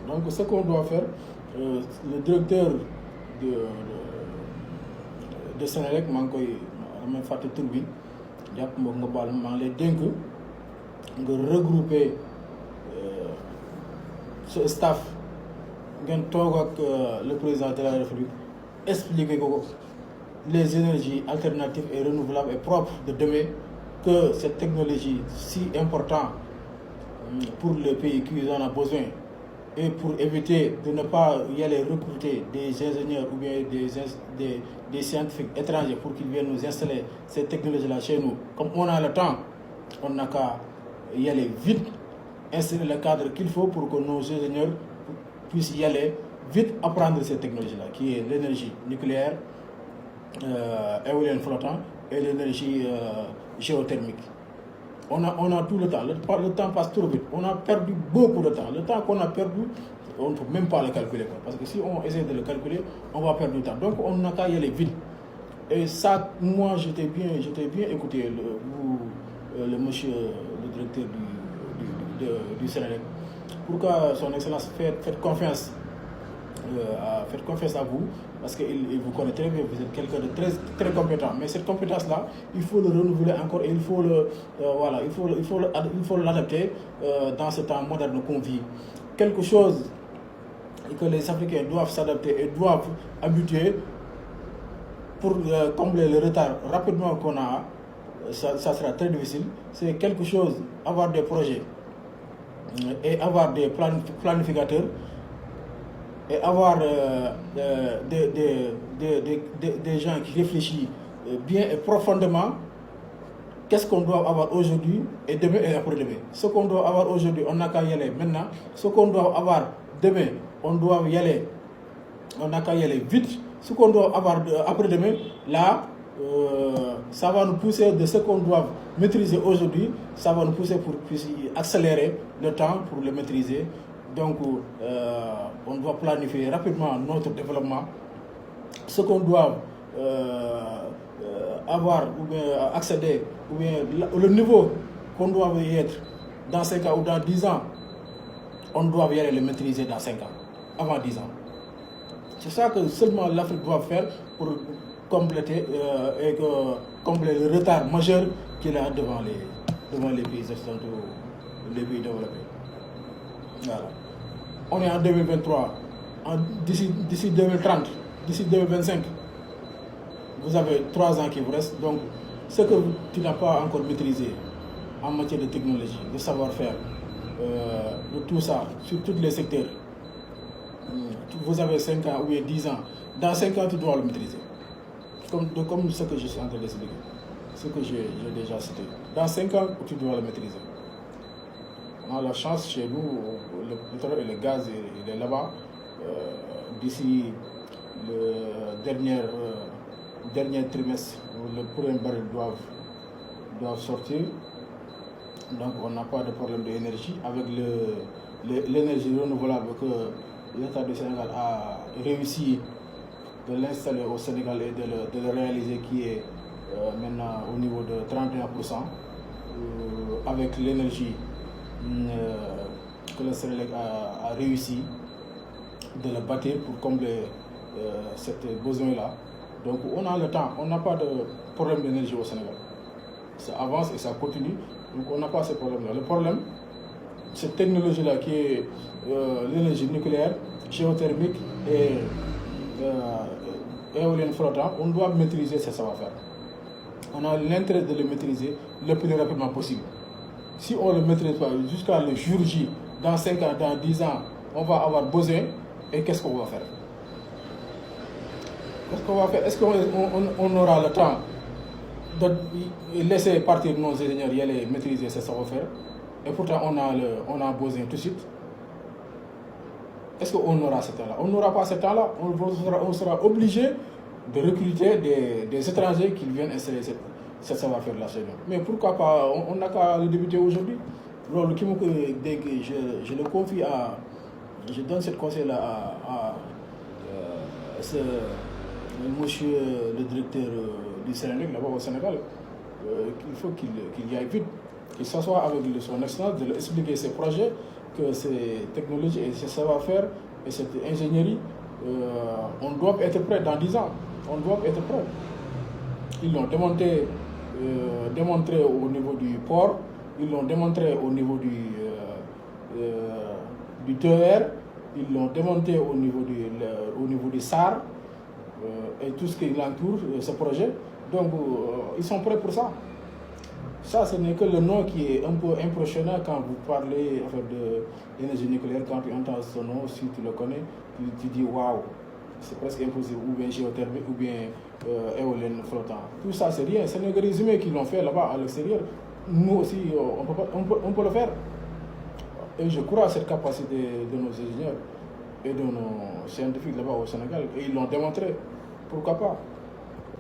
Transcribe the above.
Donc ce qu'on doit faire, le directeur de Senelec, maa ngi koy damay fàtte tur bi jàpp nga baal maa ngi lay dénk nga regrouper ce staff ngeen toog ak le président de la République expliquer ko les énergies alternatives et renouvelables et propres de demain, que cette technologie si importante pour le pays qui en a besoin, et pour éviter de ne pas y aller recruter des ingénieurs ou bien des scientifiques étrangers pour qu'ils viennent nous installer ces technologies-là chez nous. Comme on a le temps, on n'a qu'à y aller vite, installer le cadre qu'il faut pour que nos ingénieurs puissent y aller vite, apprendre ces technologies-là, qui est l'énergie nucléaire, éolienne flottant et l'énergie géothermique. On a tout le temps. Le temps passe trop vite. On a perdu beaucoup de temps. Le temps qu'on a perdu, on ne peut même pas le calculer. Parce que si on essaie de le calculer, on va perdre du temps. Donc on n'a qu'à y aller vite. Et ça, moi, j'étais bien écouté le monsieur, le directeur du Senelec. Pourquoi son Excellence faites confiance à vous, parce qu'il vous connaît très bien, vous êtes quelqu'un de très, très compétent. Mais cette compétence-là, il faut le renouveler encore et il faut l'adapter dans ce temps moderne qu'on vit. Quelque chose que les Africains doivent s'adapter et doivent habituer pour combler le retard rapidement qu'on a, ça sera très difficile. C'est quelque chose, avoir des projets et avoir des planificateurs et avoir des gens qui réfléchissent bien et profondément. Qu'est-ce qu'on doit avoir aujourd'hui et demain et après-demain? Ce qu'on doit avoir aujourd'hui, on n'a qu'à y aller maintenant. Ce qu'on doit avoir demain, on doit y aller, on n'a qu'à y aller vite. Ce qu'on doit avoir après-demain, là, ça va nous pousser de ce qu'on doit maîtriser aujourd'hui, ça va nous pousser pour accélérer le temps pour le maîtriser. Donc, on doit planifier rapidement notre développement. Ce qu'on doit avoir ou bien accéder, ou bien le niveau qu'on doit y être dans 5 ans ou dans 10 ans, on doit y aller le maîtriser dans 5 ans, avant 10 ans. C'est ça que seulement l'Afrique doit faire pour compléter combler le retard majeur qu'il a devant les pays occidentaux, les pays développés. Voilà. On est en 2023, d'ici 2030, d'ici 2025, vous avez 3 ans qui vous restent. Donc, ce que tu n'as pas encore maîtrisé en matière de technologie, de savoir-faire, de tout ça, sur tous les secteurs, vous avez 5 ans ou bien 10 ans. Dans 5 ans, tu dois le maîtriser. Comme ce que je suis en train d'expliquer, ce que j'ai déjà cité. Dans 5 ans, tu dois le maîtriser. On a la chance chez nous, le pétrole et le gaz, il est là-bas. D'ici le dernier trimestre, le premier baril doivent sortir. Donc on n'a pas de problème d'énergie. Avec l'énergie renouvelable que l'État du Sénégal a réussi de l'installer au Sénégal et de le réaliser, qui est maintenant au niveau de 31%, avec l'énergie que le Sénégal a réussi de le bâtir pour combler ce besoin-là. Donc on a le temps, on n'a pas de problème d'énergie au Sénégal. Ça avance et ça continue, donc on n'a pas ce problème-là. Le problème, cette technologie-là qui est l'énergie nucléaire, géothermique et éolienne flottant, on doit maîtriser ce savoir-faire. On a l'intérêt de le maîtriser le plus rapidement possible. Si on ne le maîtrise pas jusqu'à le jour J, dans 5 ans, dans 10 ans, on va avoir besoin, et qu'est-ce qu'on va faire? Qu'est-ce qu'on va faire? Est-ce qu'on aura le temps de laisser partir nos ingénieurs y aller maîtriser ce savoir-faire, et pourtant on a besoin tout de suite? Est-ce qu'on aura ce temps-là? On n'aura pas ce temps-là. On sera obligé de recruter des étrangers qui viennent installer ce savoir-faire-là chez nous. Mais pourquoi pas? On n'a qu'à le débuter aujourd'hui. Je le confie je donne ce conseil-là à ce monsieur le directeur du Sénégal, là-bas au Sénégal. Il faut qu'il y aille vite, qu'il s'assoie avec son excellence, de lui expliquer ses projets que ces technologies et ce savoir-faire et cette ingénierie, on doit être prêt dans 10 ans. On doit être prêt. Ils l'ont démontré au niveau du port, ils l'ont démontré au niveau du TER, ils l'ont démontré au niveau du SAR et tout ce qui entoure ce projet. Donc, ils sont prêts pour ça. Ça, ce n'est que le nom qui est un peu impressionnant quand vous parlez de l'énergie nucléaire. Quand tu entends ce nom, si tu le connais, tu dis waouh, c'est presque impossible. Ou bien géothermique, ou bien éolienne flottant. Tout ça, c'est rien. Ce n'est que les humains qui l'ont fait là-bas à l'extérieur. Nous aussi, on peut le faire. Et je crois à cette capacité de nos ingénieurs et de nos scientifiques là-bas au Sénégal. Et ils l'ont démontré. Pourquoi pas?